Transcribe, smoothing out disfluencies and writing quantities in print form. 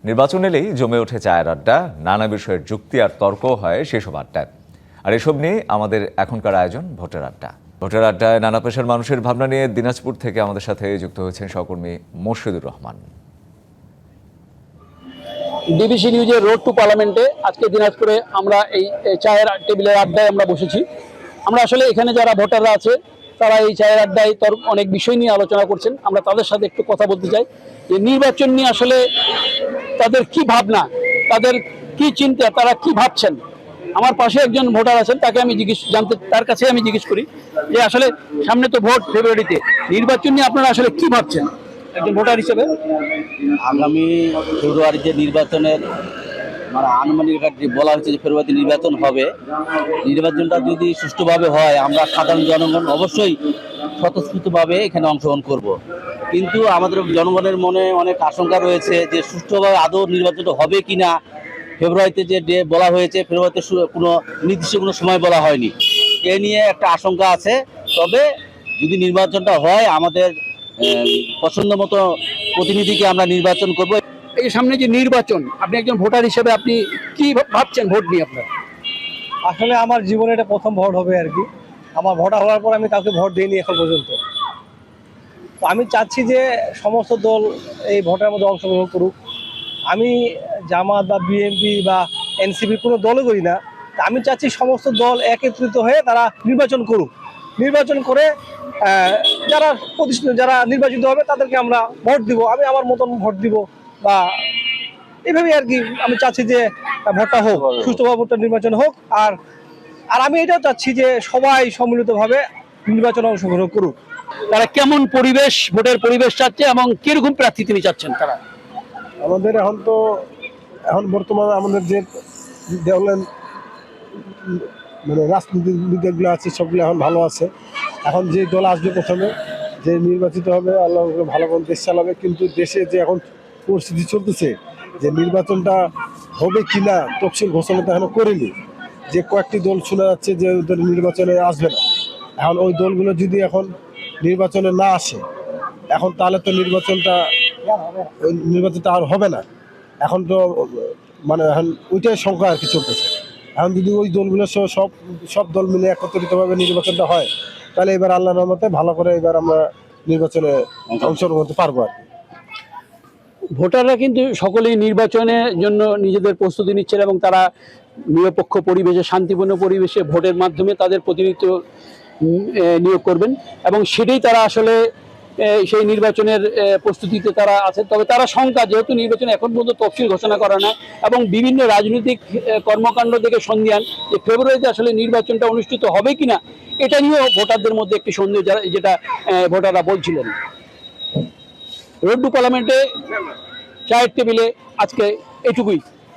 নির্বাচন এলেই জমে ওঠে চায়ের আড্ডা, নানা বিষয়ের যুক্তি আর তর্ক হয় সেসব আড্ডায়। আর এসব নিয়ে আমাদের এখনকার আয়োজন ভোটের আড্ডা। ভোটের আড্ডায় নানা পেশার মানুষের ভাবনা নিয়ে দিনাজপুর থেকে আমাদের সাথে যুক্ত হয়েছেন সহকর্মী মোর্শেদুর রহমান। ডিবিসি নিউজের রোড টু পার্লামেন্টে আজকে দিনাজপুরে আমরা এই চায়ের টেবিলের আড্ডায় আমরা বসেছি। আমরা আসলে এখানে যারা ভোটাররা আছে তারা এই চায়ের আড্ডায় অনেক বিষয় নিয়ে আলোচনা করছেন। আমরা তাদের সাথে একটু কথা বলতে চাই যে নির্বাচন নিয়ে আসলে তাদের কি ভাবনা, তাদের কি চিন্তা, তারা কি ভাবছেন। আমার পাশে একজন ভোটার আছেন, তাকে আমি তার কাছে আমি জিজ্ঞেস করি যে আসলে সামনে তো ভোট ফেব্রুয়ারিতে, নির্বাচন নিয়ে আপনারা আসলে কি ভাবছেন একজন ভোটার হিসেবে? আগামী ফেব্রুয়ারিতে নির্বাচনের আনুমানিক যে বলা হচ্ছে যে ফেব্রুয়ারিতে নির্বাচন হবে, নির্বাচনটা যদি সুষ্ঠুভাবে হয় আমরা সাধারণ জনগণ অবশ্যই স্বতঃস্ফূর্তভাবে এখানে অংশগ্রহণ করব। কিন্তু আমাদের জনগণের মনে অনেক আশঙ্কা রয়েছে যে সুষ্ঠুভাবে আদৌ নির্বাচনটা হবে কি না। ফেব্রুয়ারিতে যে ডে বলা হয়েছে, ফেব্রুয়ারিতে কোনো নির্দিষ্ট কোনো সময় বলা হয়নি, এ নিয়ে একটা আশঙ্কা আছে। তবে যদি নির্বাচনটা হয় আমাদের পছন্দ মতো প্রতিনিধিকে আমরা নির্বাচন করব। এই সামনে যে নির্বাচন, আপনি একজন ভোটার হিসেবে আপনি কি ভাবছেন ভোট নিয়ে? আপনার আসলে আমার জীবনে এটা প্রথম ভোট হবে আর কি। আমার ভোটার হওয়ার পর আমি কাউকে ভোট দিইনি এখন পর্যন্ত। তো আমি চাচ্ছি যে সমস্ত দল এই ভোটের মধ্যে অংশগ্রহণ করুক। আমি জামাত বা বিএনপি বা এনসিপি কোনো দলই করি না। আমি চাচ্ছি সমস্ত দল একত্রিত হয়ে তারা নির্বাচন করুক। নির্বাচন করে যারা নির্বাচিত হবে তাদেরকে আমরা ভোট দিব। আমি আমার মতন ভোট দিব বা এইভাবে আর কি। আমি চাচ্ছি যে ভোটটা হোক, সুষ্ঠুভাবে ভোটটা নির্বাচন হোক। আর আমি এটাও চাচ্ছি যে সবাই সম্মিলিতভাবে নির্বাচনে অংশগ্রহণ করুক। তারা কেমন পরিবেশ, ভোটের পরিবেশ চাচ্ছে এবং কিরকম প্রার্থী তিনি চাচ্ছেন? তারা আমাদের এখন বর্তমানে আমাদের যে দেখলেন রাজনীতিবিদগুলো আছে সবগুলো এখন ভালো আছে। এখন যে দল আসবে প্রথমে, যে নির্বাচিত হবে, আল্লাহ ভালো করে দেশ চালাবে। কিন্তু দেশে যে এখন পরিস্থিতি চলতেছে, যে নির্বাচনটা হবে কিনা তফসিল ঘোষণা তো এখনো করেনি। যে কয়েকটি দল শোনা যাচ্ছে যে ওদের নির্বাচনে আসবে না। এখন ওই দলগুলো যদি এখন নির্বাচনে না আসে, এখন তাহলে তো নির্বাচনটা আর হবে না। এখন তো এখন ওইটাই সংখ্যা আর কি চলতেছে। এখন যদি ওই দলগুলো সব দল মিলে একত্রিতভাবে নির্বাচনটা হয়, তাহলে এবার আল্লাহর রহমতে ভালো করে এবার আমরা নির্বাচনে অংশগ্রহণ করতে পারবো আর কি। ভোটাররা কিন্তু সকলেই নির্বাচনের জন্য নিজেদের প্রস্তুতি নিচ্ছেন এবং তারা নিরপেক্ষ পরিবেশে, শান্তিপূর্ণ পরিবেশে ভোটের মাধ্যমে তাদের প্রতিনিধিত্ব নিয়োগ করবেন এবং সেটাই তারা আসলে সেই নির্বাচনের প্রস্তুতিতে তারা আছেন। তবে তারা শঙ্কা, যেহেতু নির্বাচন এখন পর্যন্ত তফসিল ঘোষণা করা না এবং বিভিন্ন রাজনৈতিক কর্মকাণ্ড থেকে সন্দিহান যে ফেব্রুয়ারিতে আসলে নির্বাচনটা অনুষ্ঠিত হবে কিনা, এটা নিয়েও ভোটারদের মধ্যে একটি সন্দেহ, যেটা ভোটাররা বলছিলেন। রোড টু পার্লামেন্টে চায়ের টেবিলে আজকে এটুকুই।